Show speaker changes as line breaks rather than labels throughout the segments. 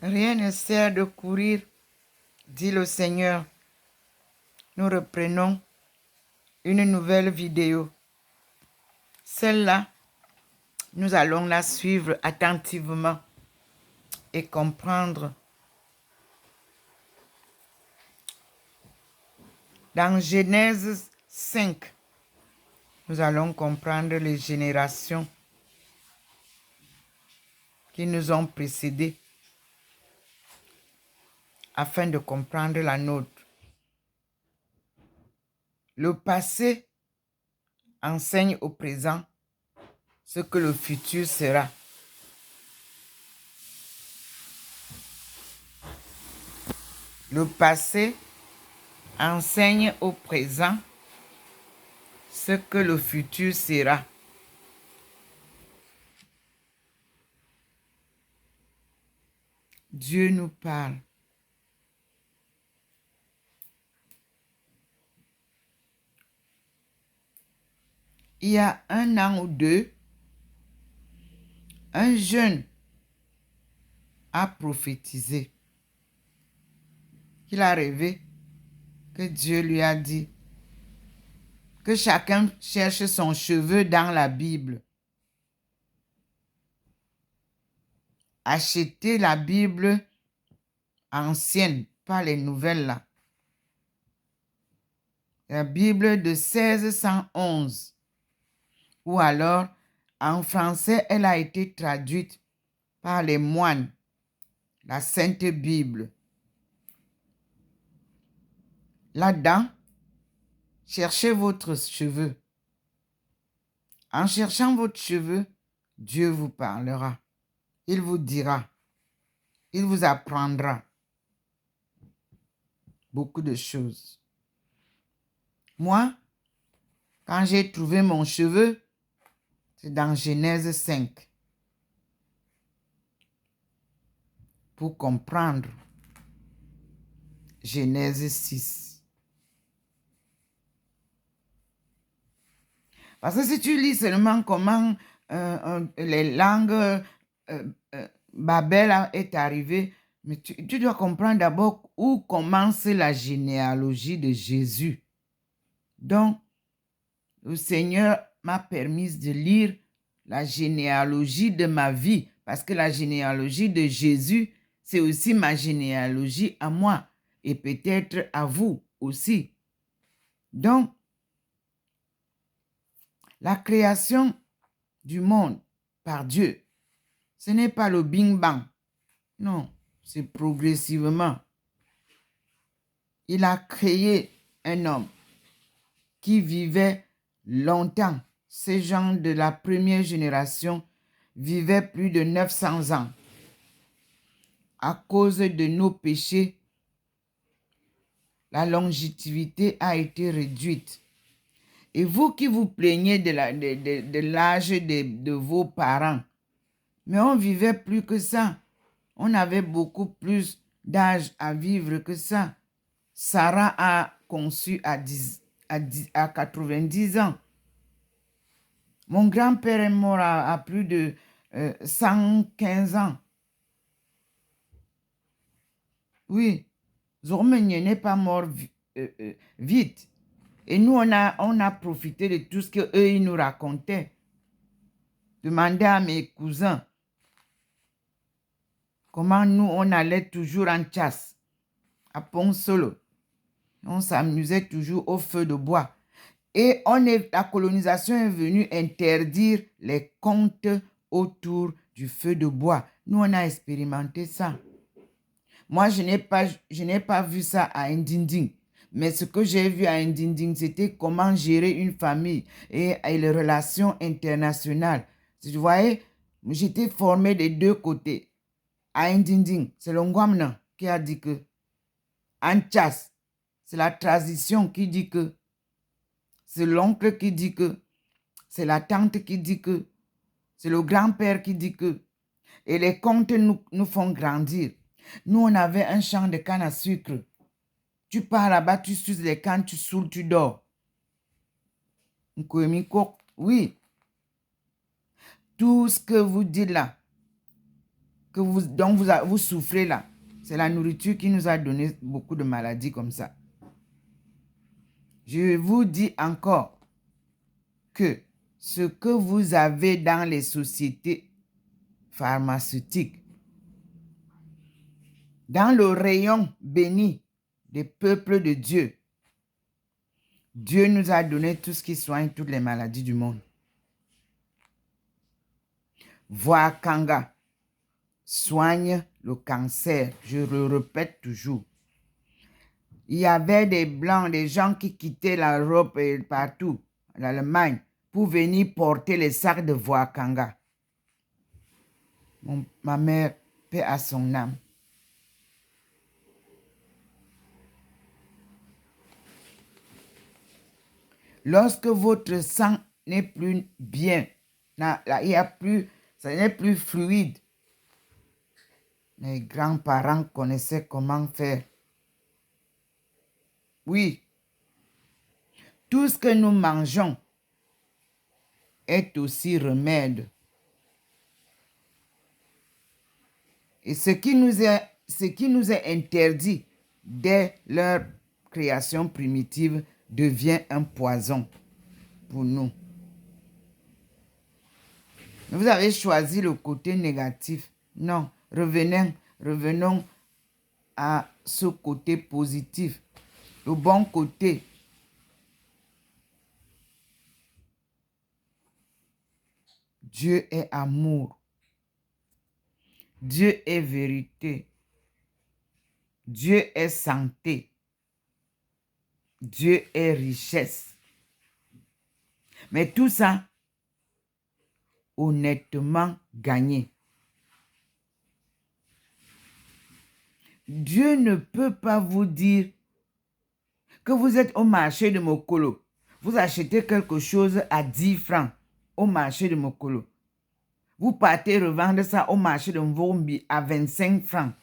Rien ne sert de courir, dit le Seigneur. Nous reprenons une nouvelle vidéo. Celle-là, nous allons la suivre attentivement et comprendre. Dans Genèse 5, nous allons comprendre les générations qui nous ont précédés afin de comprendre la nôtre. Le passé enseigne au présent ce que le futur sera. Le passé enseigne au présent ce que le futur sera. Dieu nous parle. Il y a 1 an ou 2, un jeune a prophétisé. Il a rêvé que Dieu lui a dit que chacun cherche son cheveu dans la Bible. Achetez la Bible ancienne, pas les nouvelles là. La Bible de 1611. Ou alors, en français, elle a été traduite par les moines, la Sainte Bible. Là-dedans, cherchez votre cheveu. En cherchant votre cheveu, Dieu vous parlera. Il vous dira. Il vous apprendra beaucoup de choses. Moi, quand j'ai trouvé mon cheveu, c'est dans Genèse 5. Pour comprendre Genèse 6. Parce que si tu lis seulement comment les langues Babel est arrivée, mais tu dois comprendre d'abord où commence la généalogie de Jésus. Donc, le Seigneur m'a permis de lire la généalogie de ma vie, parce que la généalogie de Jésus, c'est aussi ma généalogie à moi, et peut-être à vous aussi. Donc, la création du monde par Dieu, ce n'est pas le Bing Bang. Non, c'est progressivement. Il a créé un homme qui vivait longtemps. Ces gens de la première génération vivaient plus de 900 ans. À cause de nos péchés, la longévité a été réduite. Et vous qui vous plaignez de l'âge de vos parents, mais on vivait plus que ça. On avait beaucoup plus d'âge à vivre que ça. Sarah a conçu à 90 ans. Mon grand-père est mort à plus de 115 ans. Oui, Zormenye n'est pas mort vite. Et nous, on a profité de tout ce qu'eux, ils nous racontaient. Demandez à mes cousins comment nous, on allait toujours en chasse, à Pont-Solo. On s'amusait toujours au feu de bois. Et la colonisation est venue interdire les contes autour du feu de bois. Nous, on a expérimenté ça. Moi, je n'ai pas vu ça à Ndinding. Mais ce que j'ai vu à Ndinding, c'était comment gérer une famille et les relations internationales. Vous voyez, j'étais formée des deux côtés. À Ndinding, c'est le Ngwamna qui a dit que. En chasse, c'est la tradition qui dit que. C'est l'oncle qui dit que. C'est la tante qui dit que. C'est le grand-père qui dit que. Et les contes nous font grandir. Nous, on avait un champ de canne à sucre. Tu pars là-bas, tu suces les cannes, tu saoules, tu dors. Oui. Tout ce que vous dites là, dont vous souffrez là, c'est la nourriture qui nous a donné beaucoup de maladies comme ça. Je vous dis encore que ce que vous avez dans les sociétés pharmaceutiques, dans le rayon béni des peuples de Dieu, Dieu nous a donné tout ce qui soigne toutes les maladies du monde. Voakanga soigne le cancer, je le répète toujours. Il y avait des Blancs, des gens qui quittaient l'Europe et partout, l'Allemagne, pour venir porter les sacs de Voakanga. Ma mère, paix à son âme. Lorsque votre sang n'est plus bien, ça n'est plus fluide, mes grands-parents connaissaient comment faire. Oui, tout ce que nous mangeons est aussi remède. Et ce qui nous est interdit dès leur création primitive devient un poison pour nous. Vous avez choisi le côté négatif. Non, revenons à ce côté positif. Le bon côté. Dieu est amour. Dieu est vérité. Dieu est santé. Dieu est richesse. Mais tout ça, honnêtement gagné. Dieu ne peut pas vous dire que vous êtes au marché de Mokolo. Vous achetez quelque chose à 10 francs au marché de Mokolo. Vous partez revendre ça au marché de Mvombi à 25 francs.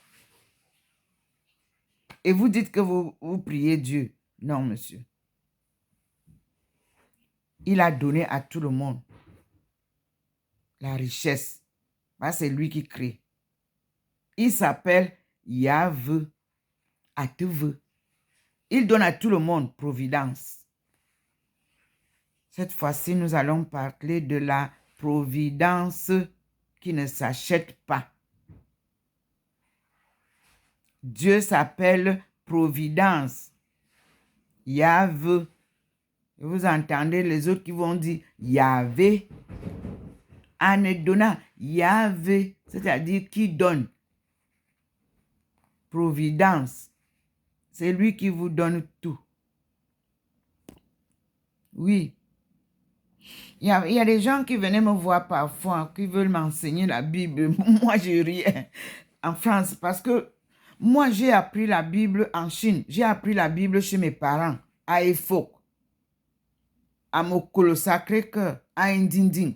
Et vous dites que vous priez Dieu. Non, monsieur. Il a donné à tout le monde la richesse. C'est lui qui crée. Il s'appelle Yahvé. Ateve. Il donne à tout le monde providence. Cette fois-ci, nous allons parler de la providence qui ne s'achète pas. Dieu s'appelle providence. Yahvé. Vous entendez les autres qui vont dire Yahvé. Anedona, Yahvé, c'est-à-dire qui donne. Providence. C'est lui qui vous donne tout. Oui. Il y a des gens qui venaient me voir parfois, qui veulent m'enseigner la Bible. Moi, je riais en France parce que moi, j'ai appris la Bible en Chine. J'ai appris la Bible chez mes parents, à Efok, à Mokolo Sacré-Cœur, à Ndinding.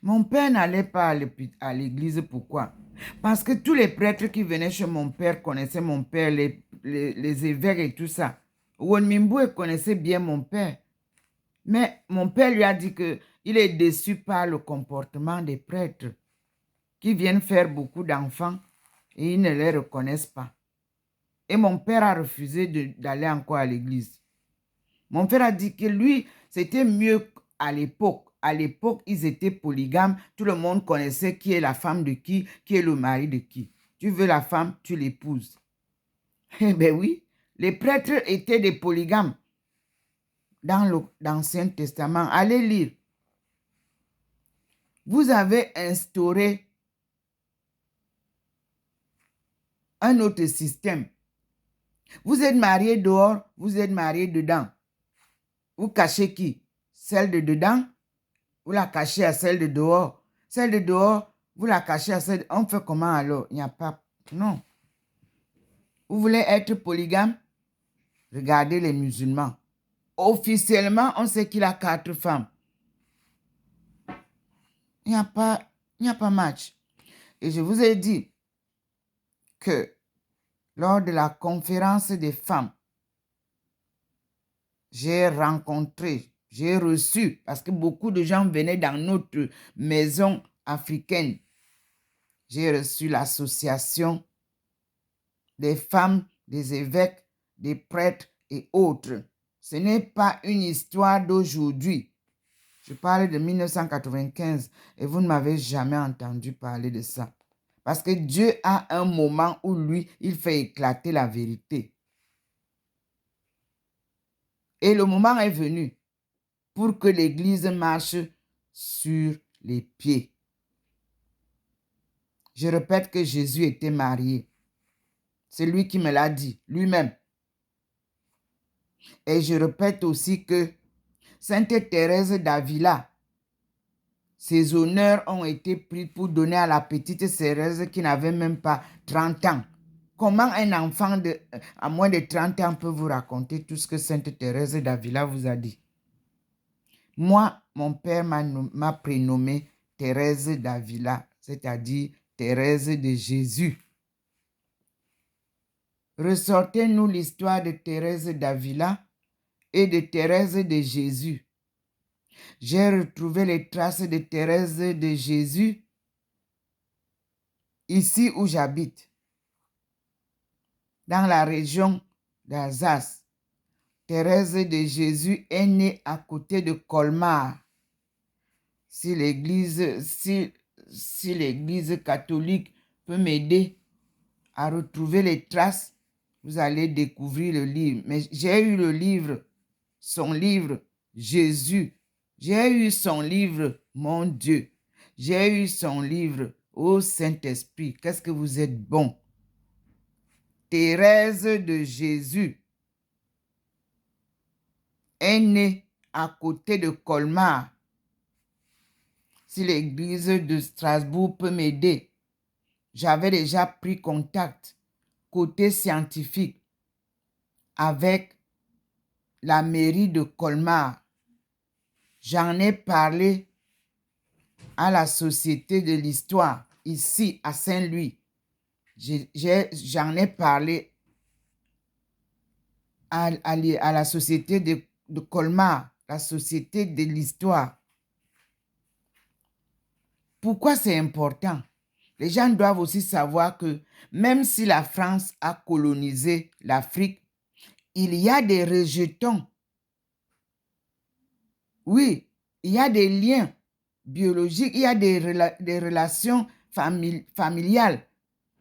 Mon père n'allait pas à l'église. Pourquoi? Parce que tous les prêtres qui venaient chez mon père connaissaient mon père, les évêques et tout ça. Wonmimboué connaissait bien mon père. Mais mon père lui a dit qu'il est déçu par le comportement des prêtres qui viennent faire beaucoup d'enfants et ils ne les reconnaissent pas. Et mon père a refusé d'aller encore à l'église. Mon père a dit que lui, c'était mieux à l'époque. À l'époque, ils étaient polygames. Tout le monde connaissait qui est la femme de qui est le mari de qui. Tu veux la femme, tu l'épouses. Eh bien oui, les prêtres étaient des polygames. Dans l'Ancien Testament, allez lire. Vous avez instauré un autre système. Vous êtes marié dehors, vous êtes marié dedans. Vous cachez qui? Celle de dedans? Vous la cachez à celle de dehors. Celle de dehors, vous la cachez à celle de... On fait comment alors? Il n'y a pas... Non. Vous voulez être polygame? Regardez les musulmans. Officiellement, on sait qu'il a 4 femmes. Il n'y a pas match. Et je vous ai dit que lors de la conférence des femmes, j'ai reçu, parce que beaucoup de gens venaient dans notre maison africaine. j'ai reçu l'association des femmes, des évêques, des prêtres et autres. Ce n'est pas une histoire d'aujourd'hui. Je parle de 1995 et vous ne m'avez jamais entendu parler de ça. Parce que Dieu a un moment où lui, il fait éclater la vérité. Et le moment est venu pour que l'Église marche sur les pieds. Je répète que Jésus était marié. C'est lui qui me l'a dit, lui-même. Et je répète aussi que Sainte Thérèse d'Avila, ses honneurs ont été pris pour donner à la petite Thérèse qui n'avait même pas 30 ans. Comment un enfant à moins de 30 ans peut vous raconter tout ce que Sainte Thérèse d'Avila vous a dit? Moi, mon père m'a prénommé Thérèse d'Avila, c'est-à-dire Thérèse de Jésus. Ressortez-nous l'histoire de Thérèse d'Avila et de Thérèse de Jésus. J'ai retrouvé les traces de Thérèse de Jésus ici où j'habite, dans la région d'Alsace. Thérèse de Jésus est née à côté de Colmar. Si l'Église catholique peut m'aider à retrouver les traces, vous allez découvrir le livre. Mais j'ai eu le livre, son livre, Jésus. J'ai eu son livre, mon Dieu. J'ai eu son livre, ô Saint-Esprit. Qu'est-ce que vous êtes bon. Thérèse de Jésus est née à côté de Colmar. Si l'église de Strasbourg peut m'aider, j'avais déjà pris contact côté scientifique avec la mairie de Colmar. J'en ai parlé à la Société de l'Histoire, ici à Saint-Louis. J'en ai parlé à la Société de Colmar, la Société de l'Histoire. Pourquoi c'est important? Les gens doivent aussi savoir que même si la France a colonisé l'Afrique, il y a des rejetons. Oui, il y a des liens biologiques, il y a des relations familiales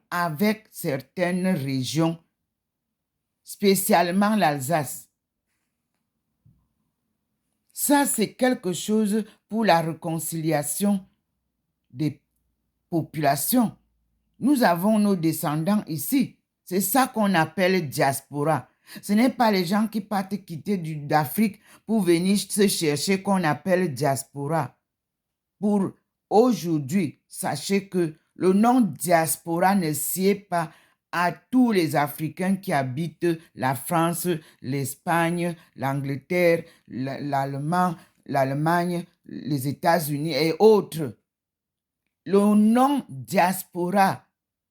avec certaines régions, spécialement l'Alsace. Ça, c'est quelque chose pour la réconciliation des populations. Nous avons nos descendants ici. C'est ça qu'on appelle diaspora. Ce n'est pas les gens qui partent quitter d'Afrique pour venir se chercher qu'on appelle diaspora. Pour aujourd'hui, sachez que le nom diaspora ne sied pas à tous les Africains qui habitent la France, l'Espagne, l'Angleterre, l'Allemagne, les États-Unis et autres. Le nom diaspora,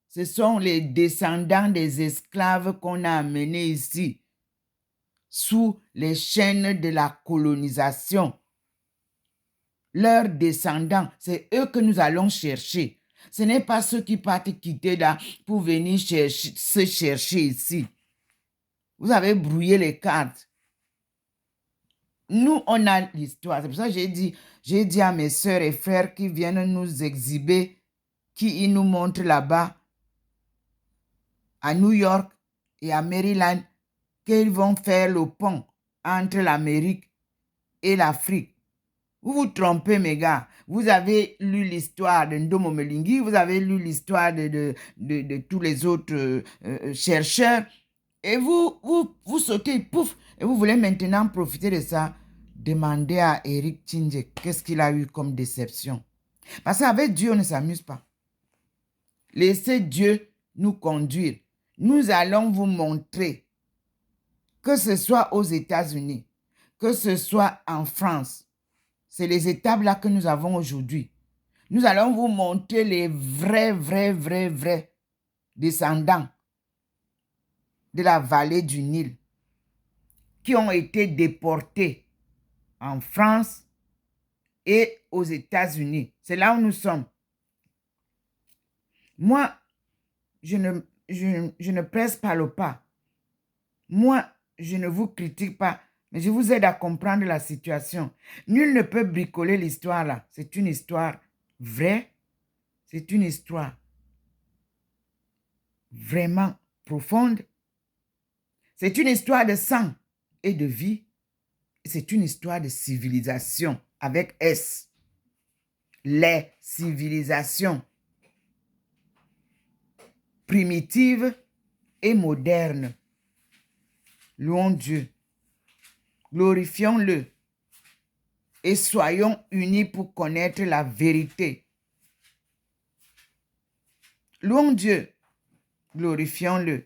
ce sont les descendants des esclaves qu'on a amenés ici, sous les chaînes de la colonisation. Leurs descendants, c'est eux que nous allons chercher. Ce n'est pas ceux qui partent quitter là pour venir se chercher ici. Vous avez brouillé les cartes. Nous, on a l'histoire. C'est pour ça que j'ai dit à mes sœurs et frères qui viennent nous exhiber, qui nous montrent là-bas, à New York et à Maryland, qu'ils vont faire le pont entre l'Amérique et l'Afrique. Vous vous trompez, mes gars. Vous avez lu l'histoire de Ndomo Melingi, vous avez lu l'histoire de tous les autres chercheurs, et vous sautez, pouf, et vous voulez maintenant profiter de ça. Demandez à Eric Tindje qu'est-ce qu'il a eu comme déception. Parce qu'avec Dieu, on ne s'amuse pas. Laissez Dieu nous conduire. Nous allons vous montrer, que ce soit aux États-Unis, que ce soit en France, c'est les étapes là que nous avons aujourd'hui. Nous allons vous montrer les vrais descendants de la vallée du Nil qui ont été déportés en France et aux États-Unis. C'est là où nous sommes. Moi, je ne presse pas le pas. Moi, je ne vous critique pas, mais je vous aide à comprendre la situation. Nul ne peut bricoler l'histoire là. C'est une histoire vraie. C'est une histoire vraiment profonde. C'est une histoire de sang et de vie. C'est une histoire de civilisation avec S. Les civilisations primitives et modernes. Louons Dieu. Glorifions-le. Et soyons unis pour connaître la vérité. Louons Dieu. Glorifions-le.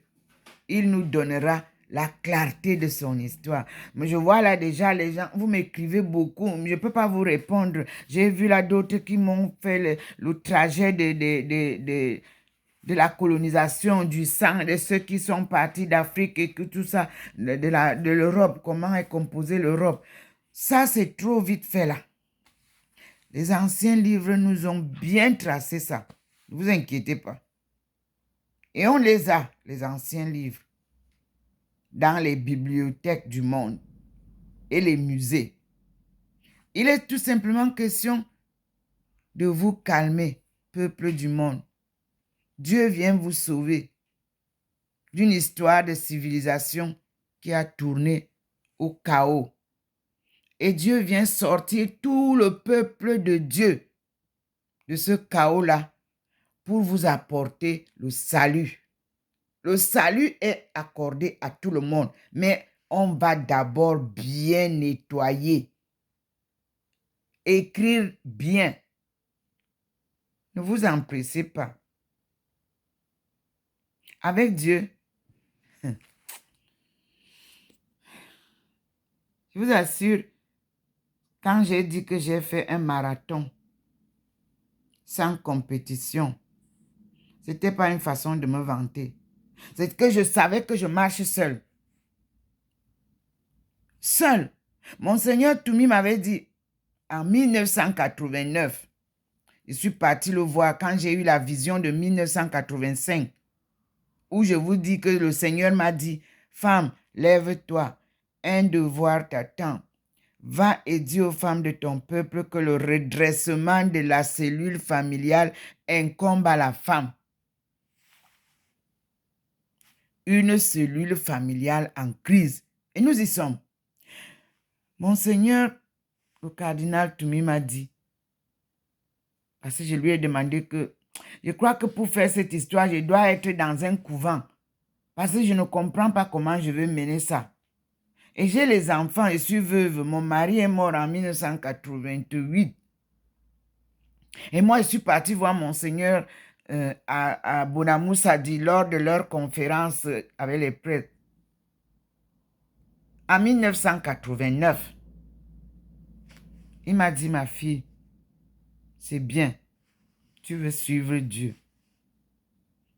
Il nous donnera la clarté de son histoire. Mais je vois là déjà les gens, vous m'écrivez beaucoup, je ne peux pas vous répondre. J'ai vu là d'autres qui m'ont fait le trajet de la colonisation, du sang, de ceux qui sont partis d'Afrique et que tout ça, de l'Europe, comment est composée l'Europe. Ça, c'est trop vite fait là. Les anciens livres nous ont bien tracé ça. Ne vous inquiétez pas. Et on les a, les anciens livres, dans les bibliothèques du monde et les musées. Il est tout simplement question de vous calmer, peuple du monde. Dieu vient vous sauver d'une histoire de civilisation qui a tourné au chaos. Et Dieu vient sortir tout le peuple de Dieu de ce chaos-là pour vous apporter le salut. Le salut est accordé à tout le monde, mais on va d'abord bien nettoyer, écrire bien. Ne vous empressez pas. Avec Dieu, je vous assure, quand j'ai dit que j'ai fait un marathon sans compétition, ce n'était pas une façon de me vanter. C'est que je savais que je marche seul. Seul. Monseigneur Toumi m'avait dit en 1989, je suis parti le voir quand j'ai eu la vision de 1985, où je vous dis que le Seigneur m'a dit, femme, lève-toi, un devoir t'attend. Va et dis aux femmes de ton peuple que le redressement de la cellule familiale incombe à la femme. Une cellule familiale en crise. Et nous y sommes. Monseigneur, le cardinal Toumi m'a dit, parce que je lui ai demandé que, je crois que pour faire cette histoire, je dois être dans un couvent. Parce que je ne comprends pas comment je vais mener ça. Et j'ai les enfants, je suis veuve. Mon mari est mort en 1988. Et moi, je suis partie voir Monseigneur à Bonamoussadi lors de leur conférence avec les prêtres. En 1989, il m'a dit, ma fille, c'est bien, tu veux suivre Dieu.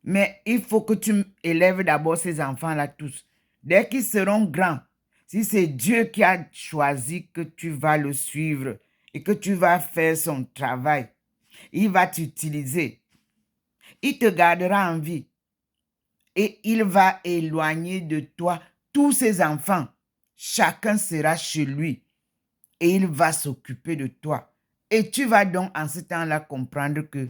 Mais il faut que tu élèves d'abord ces enfants-là tous. Dès qu'ils seront grands, si c'est Dieu qui a choisi que tu vas le suivre et que tu vas faire son travail, il va t'utiliser. Il te gardera en vie. Et il va éloigner de toi tous ses enfants. Chacun sera chez lui. Et il va s'occuper de toi. Et tu vas donc en ce temps-là comprendre que,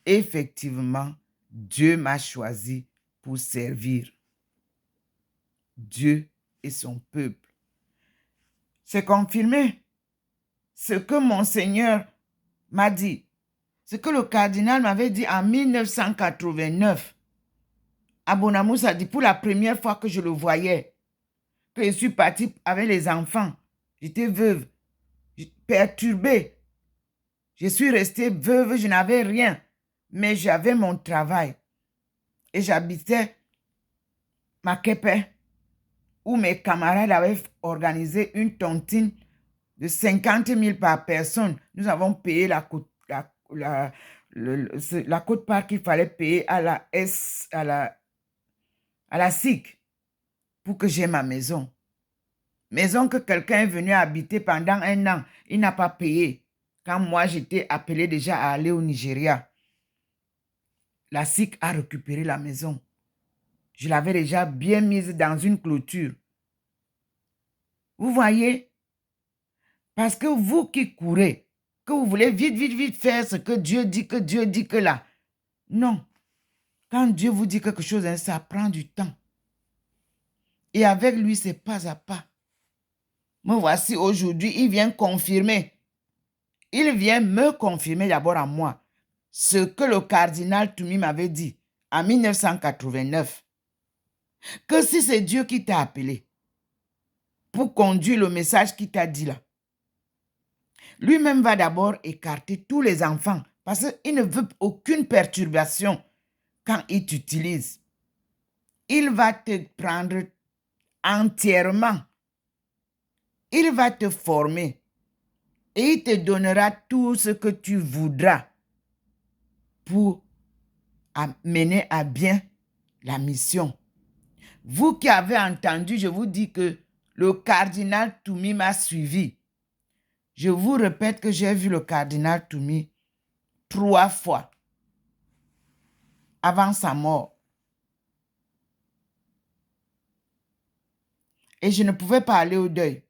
effectivement, Dieu m'a choisi pour servir Dieu et son peuple. C'est confirmé. Ce que mon Seigneur m'a dit, ce que le cardinal m'avait dit en 1989, à Bonamoussa dit, pour la première fois que je le voyais, que je suis partie avec les enfants, j'étais veuve, perturbée. Je suis restée veuve, je n'avais rien, mais j'avais mon travail. Et j'habitais Makepe, où mes camarades avaient organisé une tontine de 50 000 par personne. Nous avons payé la quote-part qu'il fallait payer à la SIC pour que j'aie ma maison. Maison que quelqu'un est venu habiter pendant 1 an. Il n'a pas payé. Quand moi, j'étais appelée déjà à aller au Nigeria. la SIC a récupéré la maison. Je l'avais déjà bien mise dans une clôture. Vous voyez? Parce que vous qui courez, que vous voulez vite, vite, vite faire ce que Dieu dit que là. Non. Quand Dieu vous dit quelque chose, ça prend du temps. Et avec lui, c'est pas à pas. Me voici aujourd'hui, il vient confirmer. Il vient me confirmer d'abord à moi ce que le cardinal Toumi m'avait dit en 1989. Que si c'est Dieu qui t'a appelé pour conduire le message qu'il t'a dit là, lui-même va d'abord écarter tous les enfants parce qu'il ne veut aucune perturbation quand il t'utilise. Il va te prendre entièrement. Il va te former et il te donnera tout ce que tu voudras pour mener à bien la mission. Vous qui avez entendu, je vous dis que le cardinal Toumi m'a suivi. Je vous répète que j'ai vu le cardinal Toumi 3 fois avant sa mort. Et je ne pouvais pas aller au deuil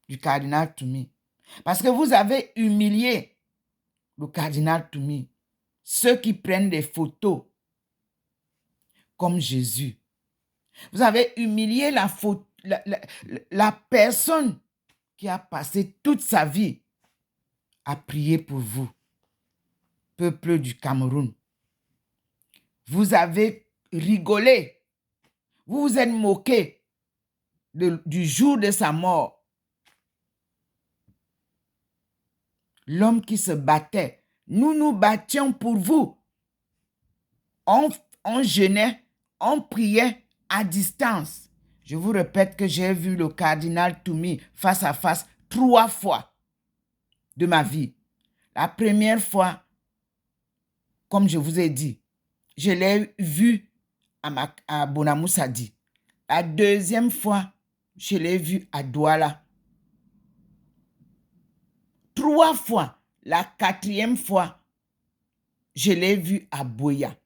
du cardinal Toumi. Parce que vous avez humilié le cardinal Toumi. Ceux qui prennent des photos comme Jésus. Vous avez humilié la personne qui a passé toute sa vie à prier pour vous, peuple du Cameroun. Vous avez rigolé. Vous vous êtes moqué du jour de sa mort. L'homme qui se battait. Nous nous battions pour vous. On jeûnait, on priait à distance. Je vous répète que j'ai vu le cardinal Toumi face à face 3 fois de ma vie. La première fois, comme je vous ai dit, je l'ai vu à Bonamoussadi. La deuxième fois, je l'ai vu à Douala. 3 fois. La 4e fois, je l'ai vu à Boya.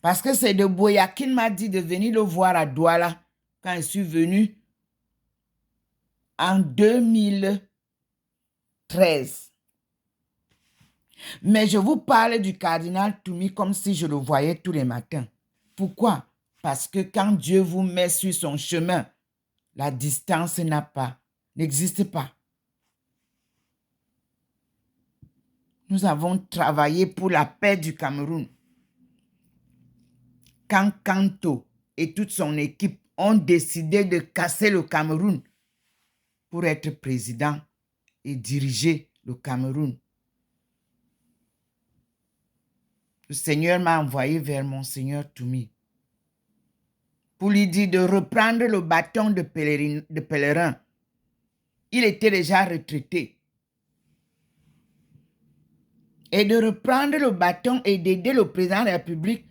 Parce que c'est de Boya qu'il m'a dit de venir le voir à Douala quand je suis venu en 2013. Mais je vous parle du cardinal Toumi comme si je le voyais tous les matins. Pourquoi? Parce que quand Dieu vous met sur son chemin, la distance n'existe pas. Nous avons travaillé pour la paix du Cameroun. Quand Kanto et toute son équipe ont décidé de casser le Cameroun pour être président et diriger le Cameroun, le Seigneur m'a envoyé vers Monseigneur Toumi pour lui dire de reprendre le bâton de pèlerin. Il était déjà retraité. Et de reprendre le bâton et d'aider le président de la République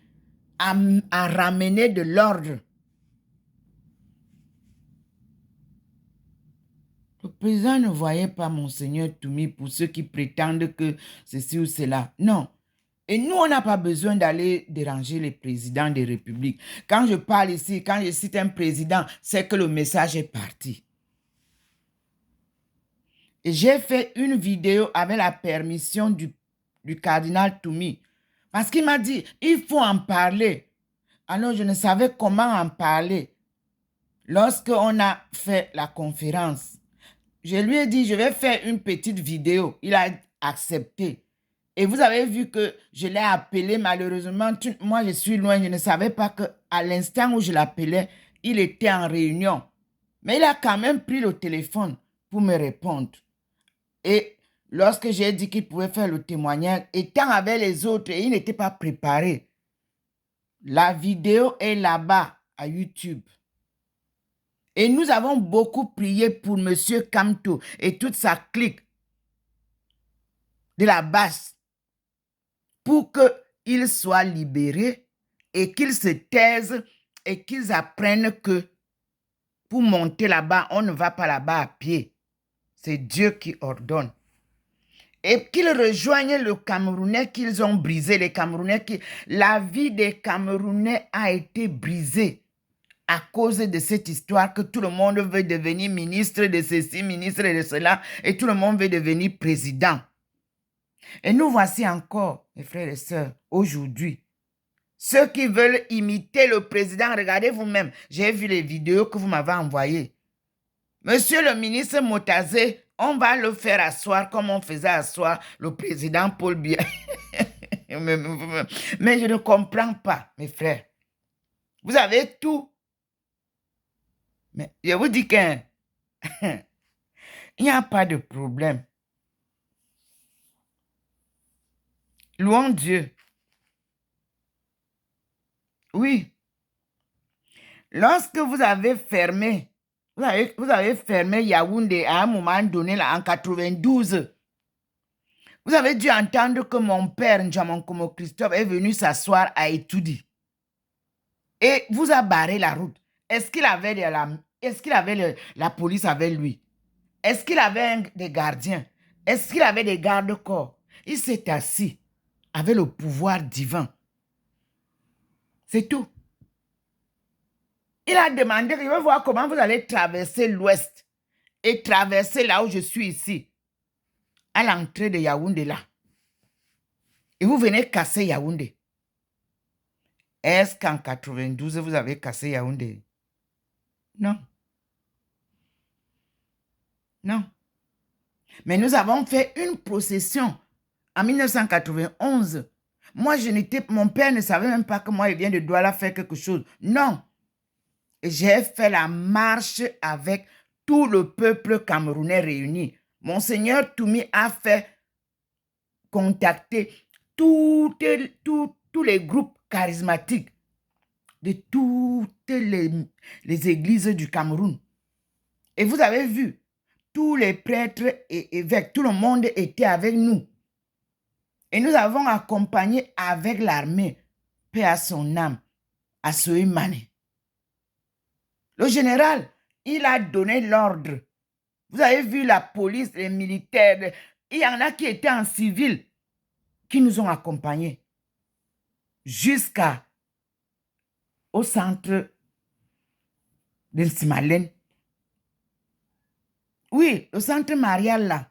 à ramener de l'ordre. Le président ne voyait pas Monseigneur Toumi pour ceux qui prétendent que ceci ou cela. Non. Et nous, on n'a pas besoin d'aller déranger les présidents des républiques. Quand je parle ici, quand je cite un président, c'est que le message est parti. Et j'ai fait une vidéo avec la permission du cardinal Toumi. Parce qu'il m'a dit, il faut en parler. Alors, je ne savais comment en parler. Lorsqu'on a fait la conférence, je lui ai dit, je vais faire une petite vidéo. Il a accepté. Et vous avez vu que je l'ai appelé, malheureusement, moi je suis loin, je ne savais pas qu'à l'instant où je l'appelais, il était en réunion. Mais il a quand même pris le téléphone pour me répondre. Et lorsque j'ai dit qu'il pouvait faire le témoignage, étant avec les autres, et il n'était pas préparé. La vidéo est là-bas à YouTube. Et nous avons beaucoup prié pour M. Kamto et toute sa clique de la base pour qu'ils soient libérés et qu'ils se taisent et qu'ils apprennent que pour monter là-bas, on ne va pas là-bas à pied. C'est Dieu qui ordonne. et qu'ils rejoignent le Camerounais qu'ils ont brisé. Les Camerounais la vie des Camerounais a été brisée à cause de cette histoire que tout le monde veut devenir ministre de ceci, ministre de cela, et tout le monde veut devenir président. Et nous voici encore, mes frères et sœurs, aujourd'hui. Ceux qui veulent imiter le président, regardez vous-même. J'ai vu les vidéos que vous m'avez envoyées. Monsieur le ministre Motazé, on va le faire asseoir comme on faisait asseoir le président Paul Biya. Mais je ne comprends pas, mes frères. Vous avez tout. Mais je vous dis qu'il n'y a pas de problème. Louons Dieu. Oui. Lorsque vous avez fermé, vous avez fermé Yaoundé à un moment donné, là, en 92, vous avez dû entendre que mon père, Njamankomo Christophe, est venu s'asseoir à Etoudi. Et vous a barré la route. Est-ce qu'il avait la police avec lui? Est-ce qu'il avait des gardiens? Est-ce qu'il avait des gardes-corps? Il s'est assis avec le pouvoir divin. C'est tout. Il a demandé, je veux voir comment vous allez traverser l'ouest et traverser là où je suis ici, à l'entrée de Yaoundé là. Et vous venez casser Yaoundé. Est-ce qu'en 92, vous avez cassé Yaoundé? Non. Non. Mais nous avons fait une procession en 1991. Moi, mon père ne savait même pas que moi, il vient de Douala faire quelque chose. Non. J'ai fait la marche avec tout le peuple camerounais réuni. Monseigneur Toumi a fait contacter tous les groupes charismatiques de toutes les églises du Cameroun. Et vous avez vu, tous les prêtres et évêques, tout le monde était avec nous. Et nous avons accompagné avec l'armée, paix à son âme, à Soeimane. Le général, il a donné l'ordre. Vous avez vu la police, les militaires, il y en a qui étaient en civil, qui nous ont accompagnés jusqu'au centre de Simalène. Oui, le centre marial là.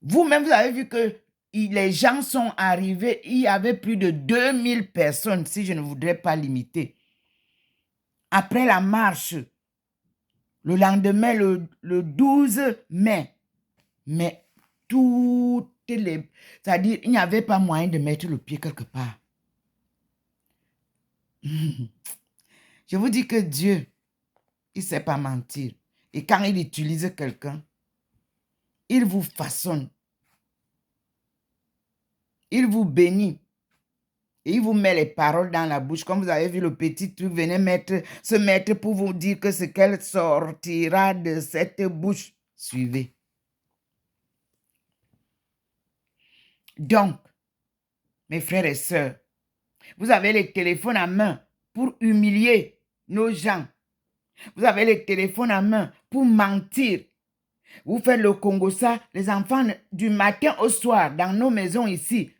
Vous-même, vous avez vu que les gens sont arrivés, il y avait plus de 2000 personnes, si je ne voudrais pas limiter. Après la marche, le lendemain, le 12 mai, mais c'est-à-dire, il n'y avait pas moyen de mettre le pied quelque part. Je vous dis que Dieu, il ne sait pas mentir. Et quand il utilise quelqu'un, il vous façonne. Il vous bénit. Et il vous met les paroles dans la bouche. Comme vous avez vu, le petit truc venait se mettre pour vous dire que ce qu'elle sortira de cette bouche. Suivez. Donc, mes frères et sœurs, vous avez les téléphones à main pour humilier nos gens. Vous avez les téléphones à main pour mentir. Vous faites le Congo ça, les enfants, du matin au soir, dans nos maisons ici,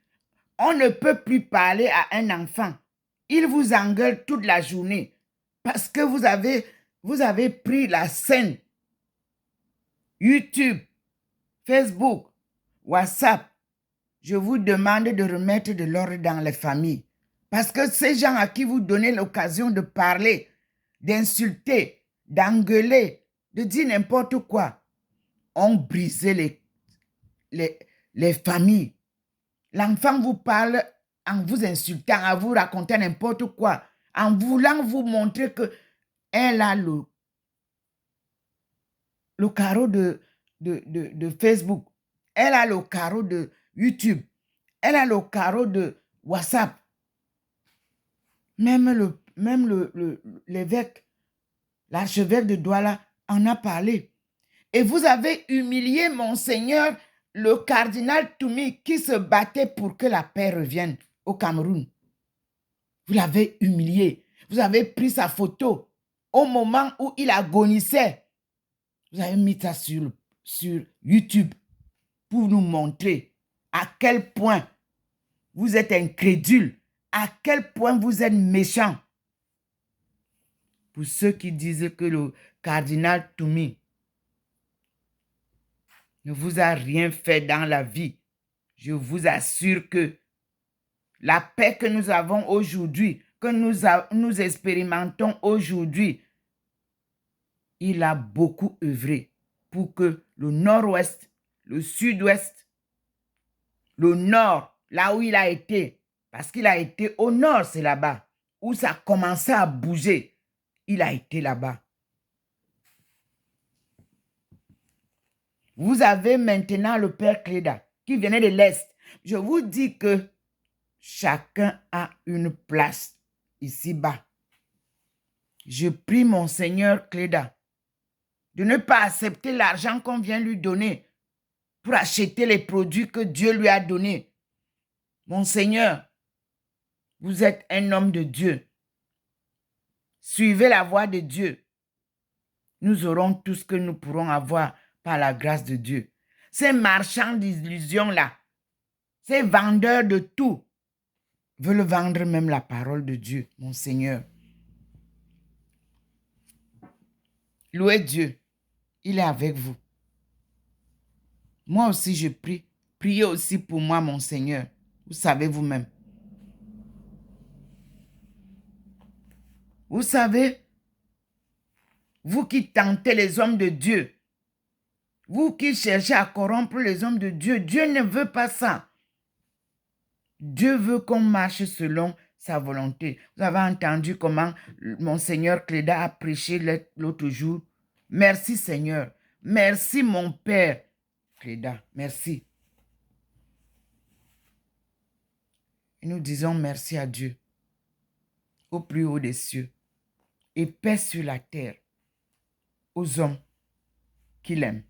on ne peut plus parler à un enfant. Il vous engueule toute la journée parce que vous avez pris la scène. YouTube, Facebook, WhatsApp. Je vous demande de remettre de l'ordre dans les familles. Parce que ces gens à qui vous donnez l'occasion de parler, d'insulter, d'engueuler, de dire n'importe quoi, ont brisé les familles. L'enfant vous parle en vous insultant, en vous racontant n'importe quoi, en voulant vous montrer qu'elle a le carreau de Facebook, elle a le carreau de YouTube, elle a le carreau de WhatsApp. Même l'évêque, l'archevêque de Douala en a parlé. Et vous avez humilié Monseigneur le cardinal Toumi qui se battait pour que la paix revienne au Cameroun. Vous l'avez humilié. Vous avez pris sa photo au moment où il agonisait. Vous avez mis ça sur YouTube pour nous montrer à quel point vous êtes incrédule, à quel point vous êtes méchant. Pour ceux qui disent que le cardinal Toumi ne vous a rien fait dans la vie, je vous assure que la paix que nous avons aujourd'hui, que nous expérimentons aujourd'hui, il a beaucoup œuvré pour que le nord-ouest, le sud-ouest, le nord, là où il a été, parce qu'il a été au nord, c'est là-bas, où ça a commencé à bouger. Il a été là-bas. Vous avez maintenant le Père Cléda qui venait de l'Est. Je vous dis que chacun a une place ici-bas. Je prie mon Seigneur Cléda de ne pas accepter l'argent qu'on vient lui donner pour acheter les produits que Dieu lui a donnés. Mon Seigneur, vous êtes un homme de Dieu. Suivez la voie de Dieu. Nous aurons tout ce que nous pourrons avoir par la grâce de Dieu. Ces marchands d'illusions-là, ces vendeurs de tout, veulent vendre même la parole de Dieu, mon Seigneur. Louez Dieu, il est avec vous. Moi aussi, je prie. Priez aussi pour moi, mon Seigneur. Vous savez vous-même. Vous savez, vous qui tentez les hommes de Dieu, vous qui cherchez à corrompre les hommes de Dieu, Dieu ne veut pas ça. Dieu veut qu'on marche selon sa volonté. Vous avez entendu comment mon Seigneur Cléda a prêché l'autre jour. Merci Seigneur. Merci mon Père Cléda. Merci. Et nous disons merci à Dieu au plus haut des cieux et paix sur la terre aux hommes qu'il aime.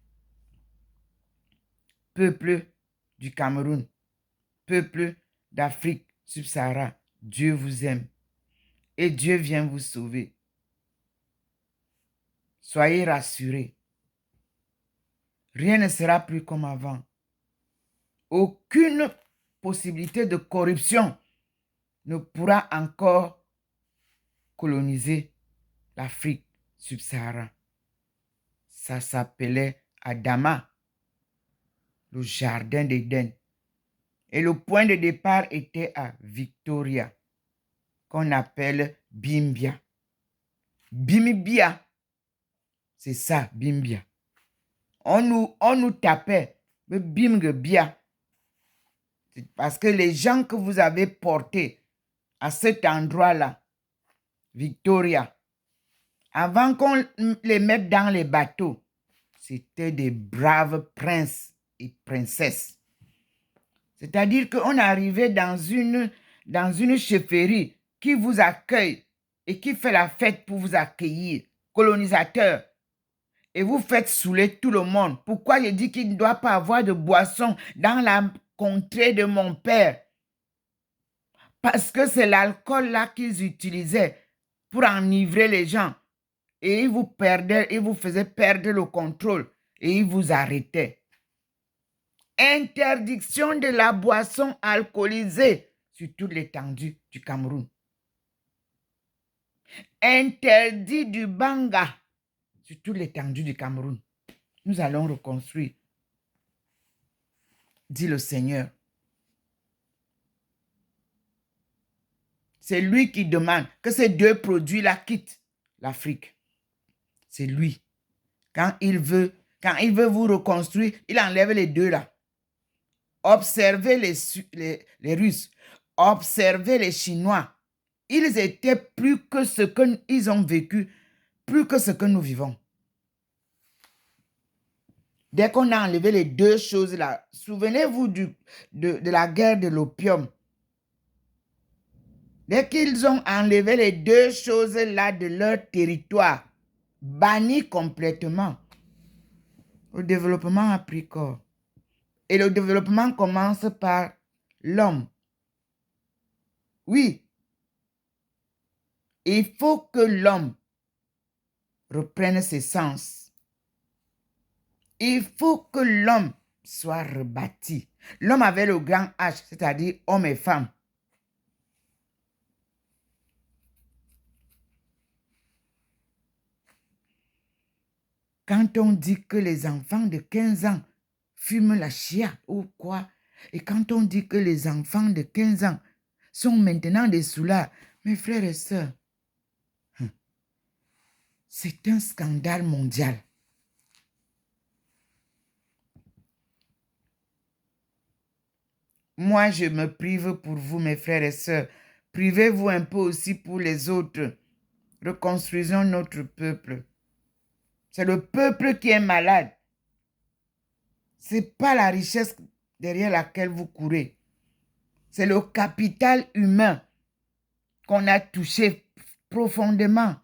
Peuple du Cameroun, peuple d'Afrique subsaharienne, Dieu vous aime et Dieu vient vous sauver. Soyez rassurés. Rien ne sera plus comme avant. Aucune possibilité de corruption ne pourra encore coloniser l'Afrique subsaharienne. Ça s'appelait Adama, le jardin d'Éden. Et le point de départ était à Victoria, qu'on appelle Bimbia. Bimbia, c'est ça, Bimbia. On nous tapait, Bimbia. Parce que les gens que vous avez portés à cet endroit-là, Victoria, avant qu'on les mette dans les bateaux, c'était des braves princes et princesses. C'est-à-dire qu'on arrivait dans une chefferie qui vous accueille et qui fait la fête pour vous accueillir, colonisateur. Et vous faites saouler tout le monde. Pourquoi je dis qu'il ne doit pas avoir de boisson dans la contrée de mon père? Parce que c'est l'alcool là qu'ils utilisaient pour enivrer les gens. Et ils vous faisaient perdre le contrôle et ils vous arrêtaient. Interdiction de la boisson alcoolisée sur toute l'étendue du Cameroun. Interdit du banga sur toute l'étendue du Cameroun. Nous allons reconstruire, dit le Seigneur. C'est lui qui demande que ces deux produits-là quittent l'Afrique. C'est lui. Quand il veut vous reconstruire, il enlève les deux là. Observez les Russes, observez les Chinois. Ils étaient plus que ce qu'ils ont vécu, plus que ce que nous vivons. Dès qu'on a enlevé les deux choses là, souvenez-vous de la guerre de l'opium. Dès qu'ils ont enlevé les deux choses là de leur territoire, banni complètement, le développement a pris corps. Et le développement commence par l'homme. Oui. Il faut que l'homme reprenne ses sens. Il faut que l'homme soit rebâti. L'homme avec le grand H, c'est-à-dire homme et femme. Quand on dit que les enfants de 15 ans fument la chia ou quoi, et quand on dit que les enfants de 15 ans sont maintenant des soulards, mes frères et sœurs, c'est un scandale mondial. Moi, je me prive pour vous, mes frères et sœurs. Privez-vous un peu aussi pour les autres. Reconstruisons notre peuple. C'est le peuple qui est malade. Ce n'est pas la richesse derrière laquelle vous courez. C'est le capital humain qu'on a touché profondément.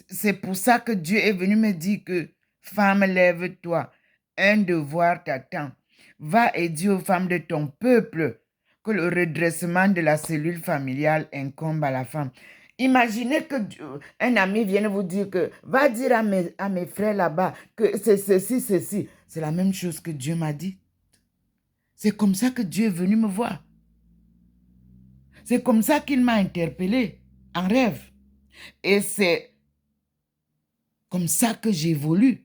C'est pour ça que Dieu est venu me dire que femme, lève-toi. Un devoir t'attend. Va et dis aux femmes de ton peuple que le redressement de la cellule familiale incombe à la femme. Imaginez que un ami vienne vous dire que va dire à mes frères là-bas que c'est ceci, ceci. C'est la même chose que Dieu m'a dit. C'est comme ça que Dieu est venu me voir. C'est comme ça qu'il m'a interpellé en rêve. Et c'est comme ça que j'évolue.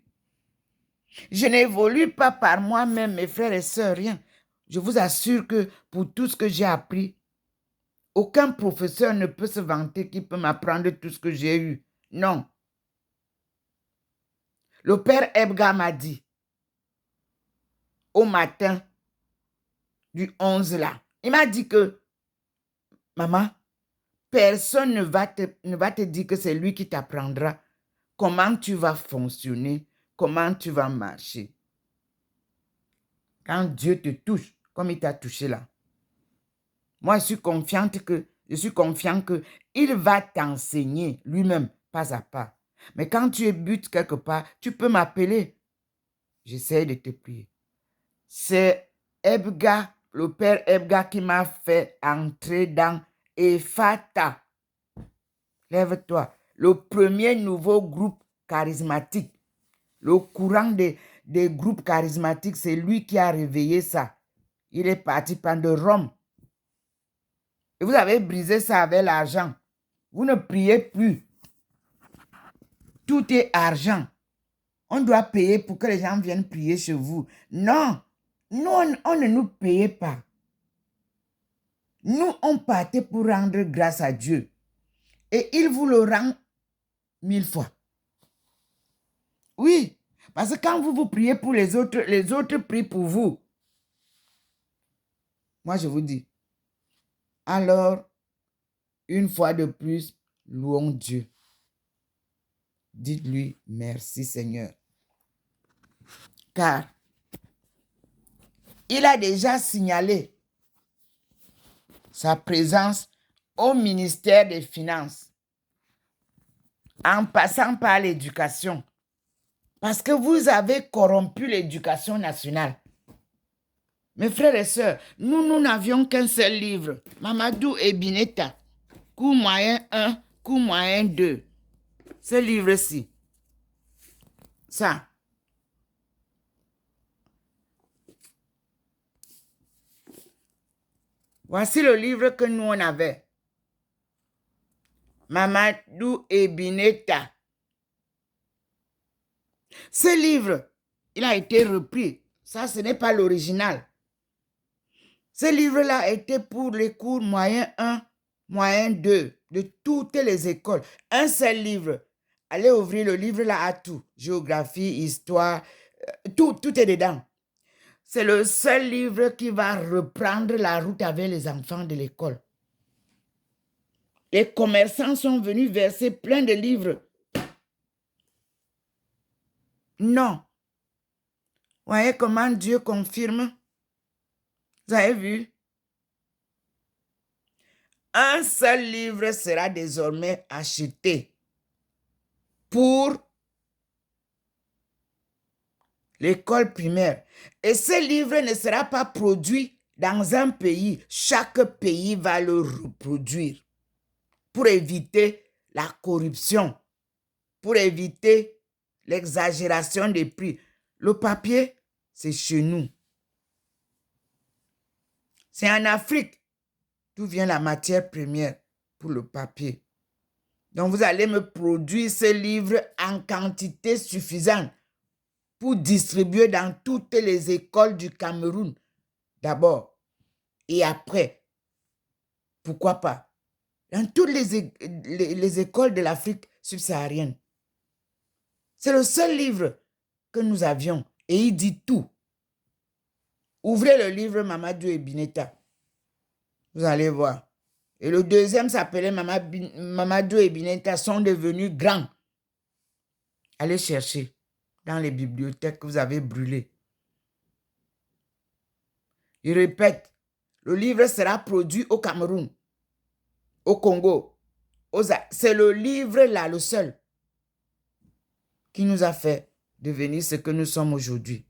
Je n'évolue pas par moi-même, mes frères et sœurs, rien. Je vous assure que pour tout ce que j'ai appris, aucun professeur ne peut se vanter qu'il peut m'apprendre tout ce que j'ai eu. Non. Le père Ebga m'a dit, au matin du 11 là, il m'a dit que, maman, personne ne va te dire que c'est lui qui t'apprendra comment tu vas fonctionner, comment tu vas marcher. Quand Dieu te touche, comme il t'a touché là, moi, je suis confiant que il va t'enseigner lui-même, pas à pas. Mais quand tu es but quelque part, tu peux m'appeler. J'essaie de te prier. C'est Ebga, le père Ebga qui m'a fait entrer dans Ephata. Lève-toi. Le premier nouveau groupe charismatique. Le courant des groupes charismatiques, c'est lui qui a réveillé ça. Il est parti prendre Rome. Et vous avez brisé ça avec l'argent. Vous ne priez plus. Tout est argent. On doit payer pour que les gens viennent prier chez vous. Non. Nous, on ne nous payait pas. Nous, on partait pour rendre grâce à Dieu. Et il vous le rend 1000 fois. Oui. Parce que quand vous priez pour les autres prient pour vous. Moi, je vous dis. Alors, une fois de plus, louons Dieu. Dites-lui merci Seigneur. Car il a déjà signalé sa présence au ministère des Finances en passant par l'éducation. Parce que vous avez corrompu l'éducation nationale. Mes frères et sœurs, nous n'avions qu'un seul livre, Mamadou et Bineta, cours moyen 1, cours moyen 2. Ce livre-ci, ça. Voici le livre que nous, on avait. Mamadou et Bineta. Ce livre, il a été repris. Ça, ce n'est pas l'original. Ce livre-là a été pour les cours moyen 1, moyen 2 de toutes les écoles. Un seul livre. Allez ouvrir le livre là à tout. Géographie, histoire, tout est dedans. C'est le seul livre qui va reprendre la route avec les enfants de l'école. Les commerçants sont venus verser plein de livres. Non. Voyez comment Dieu confirme? Vous avez vu? Un seul livre sera désormais acheté pour l'école primaire. Et ce livre ne sera pas produit dans un pays. Chaque pays va le reproduire pour éviter la corruption, pour éviter l'exagération des prix. Le papier, c'est chez nous. C'est en Afrique d'où vient la matière première pour le papier. Donc, vous allez me produire ce livre en quantité suffisante pour distribuer dans toutes les écoles du Cameroun, d'abord. Et après, pourquoi pas, dans toutes les écoles de l'Afrique subsaharienne. C'est le seul livre que nous avions. Et il dit tout. Ouvrez le livre Mamadou et Bineta. Vous allez voir. Et le deuxième s'appelait Mamadou et Bineta sont devenus grands. Allez chercher dans les bibliothèques que vous avez brûlées. Je répète, le livre sera produit au Cameroun, au Congo. C'est le livre là, le seul, qui nous a fait devenir ce que nous sommes aujourd'hui.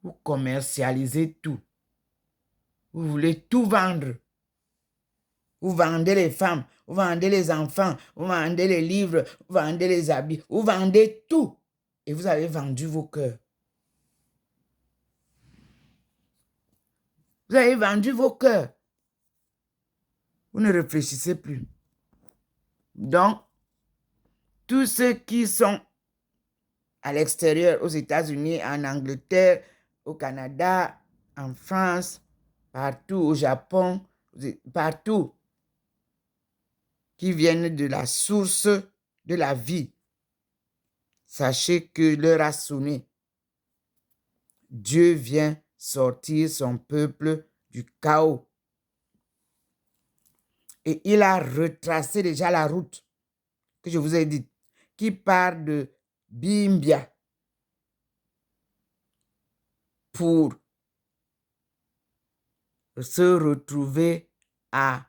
Vous commercialisez tout. Vous voulez tout vendre. Vous vendez les femmes, vous vendez les enfants, vous vendez les livres, vous vendez les habits, vous vendez tout. Et vous avez vendu vos cœurs. Vous avez vendu vos cœurs. Vous ne réfléchissez plus. Donc, tous ceux qui sont à l'extérieur, aux États-Unis, en Angleterre, au Canada, en France, partout, au Japon, partout, qui viennent de la source de la vie, sachez que l'heure a sonné. Dieu vient sortir son peuple du chaos. Et il a retracé déjà la route que je vous ai dit, qui part de Bimbia pour se retrouver à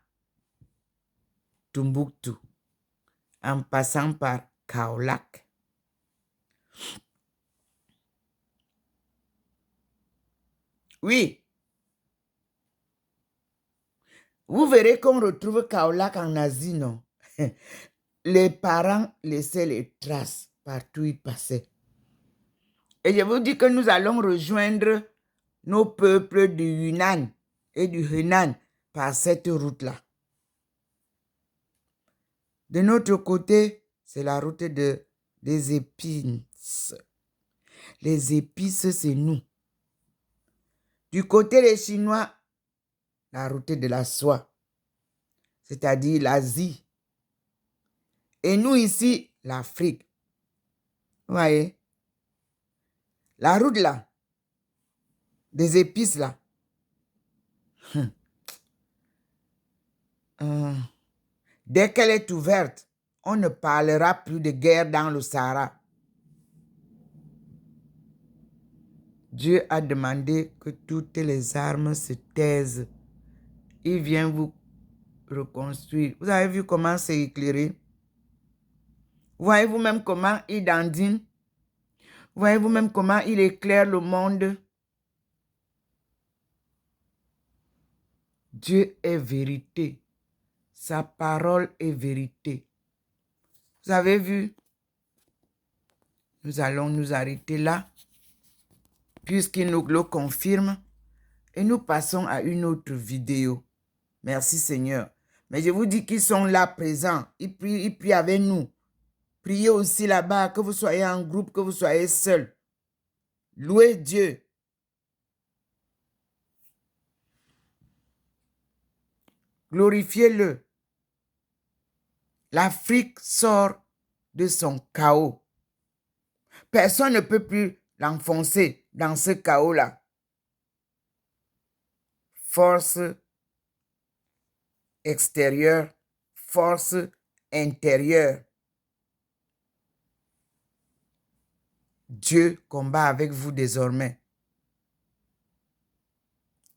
Tombouctou, en passant par Kaolack. Oui. Vous verrez qu'on retrouve Kaolack en Asie, non? Les parents laissaient les traces partout où ils passaient. Et je vous dis que nous allons rejoindre nos peuples du Yunnan et du Henan par cette route-là. De notre côté, c'est la route des épices. Les épices, c'est nous. Du côté des Chinois, la route de la soie, c'est-à-dire l'Asie. Et nous ici, l'Afrique. Vous voyez? La route là, des épices là. Dès qu'elle est ouverte, on ne parlera plus de guerre dans le Sahara. Dieu a demandé que toutes les armes se taisent. Il vient vous reconstruire. Vous avez vu comment c'est éclairé? Voyez-vous même comment il dandine? Voyez-vous même comment il éclaire le monde? Dieu est vérité. Sa parole est vérité. Vous avez vu? Nous allons nous arrêter là, puisqu'il nous le confirme, et nous passons à une autre vidéo. Merci Seigneur. Mais je vous dis qu'ils sont là présents. Ils prient avec nous. Priez aussi là-bas, que vous soyez en groupe, que vous soyez seul. Louez Dieu. Glorifiez-le. L'Afrique sort de son chaos. Personne ne peut plus l'enfoncer dans ce chaos-là. Force extérieure, force intérieure. Dieu combat avec vous désormais.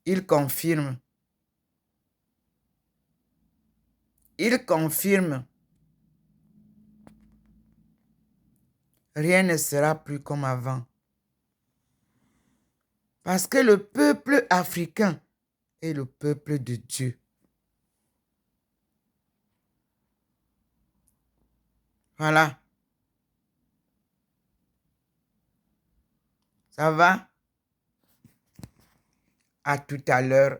Il confirme. Il confirme. Rien ne sera plus comme avant. Parce que le peuple africain est le peuple de Dieu. Voilà. Ça va? À tout à l'heure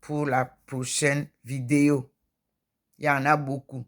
pour la prochaine vidéo. Il y en a beaucoup.